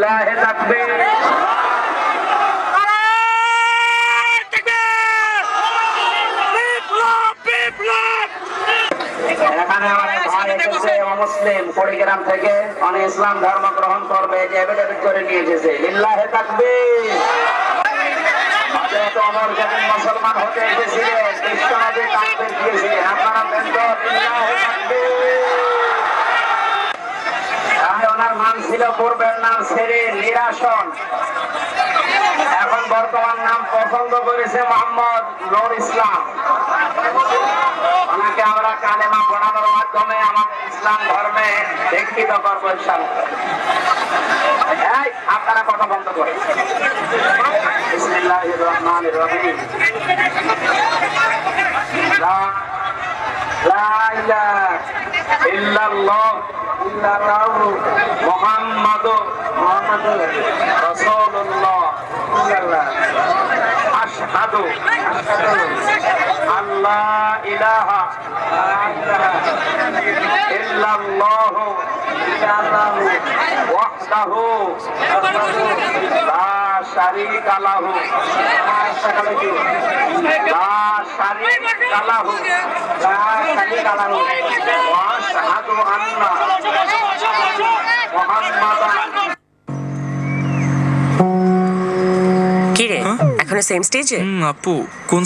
লিল্লাহি তাকবীর। এখানে অনেক ভাই এসেছে মুসলিম কুড়িগ্রাম থেকে, অনেক ইসলাম ধর্ম গ্রহণ করবে, যে এফিডেভিট করে নিয়ে এসেছে। লিল্লাহি তাকবীর। ওমর যেদিন মুসলমান হতে এসেছিলেন, বিশ্বনবী তাকবীর দিয়েছিলেন। আপনারা বলতো লিল্লাহি তাকবীর। ওনার নাম ছিল পূর্বের নাম সেরিন নিরাসন, এখন বর্তমান নাম পছন্দ করেছে মোহাম্মদ নূর ইসলাম। ওনাকে আমরা কালেমা পড়ানোর মাধ্যমে আমাদের ইসলাম ধর্মে দীক্ষিত করবো ইনশাআল্লাহ। আপনারা কথা বন্ধ করেন। বিসমিল্লাহির রহমানির রহিম। লা ইলাহা ইল্লাল্লাহ মুহাম্মাদুর রাসূলুল্লাহ। আশহাদু আল্লা ইলাহা ইল্লাল্লাহ ওয়াহদাহু লা শারীকা লাহু ওয়া আশহাদু আন্না মুহাম্মাদান। কি রে, এখনো সেম স্টেজে? আপু কোন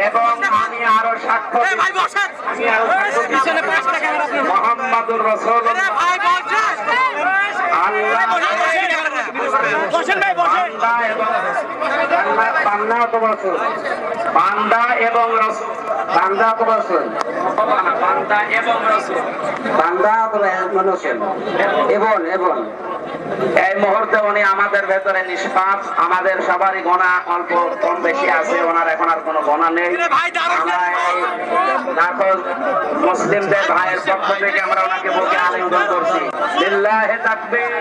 এবং আমি আরো সাক্ষ্য মুহাম্মাদুর রাসূলুল্লাহ বান্দা এবং রাসূল। এই মুহূর্তে উনি আমাদের ভেতরে নিষ্পাপ, আমাদের সবারই গোনা অল্প কম বেশি আছে, ওনার এখন আর কোনো গোনা নেই। মুসলিমদের ভাইয়ের পক্ষ থেকে আমরা ওনাকে বুকে আলিঙ্গন করছি। লিল্লাহি তাকবীর।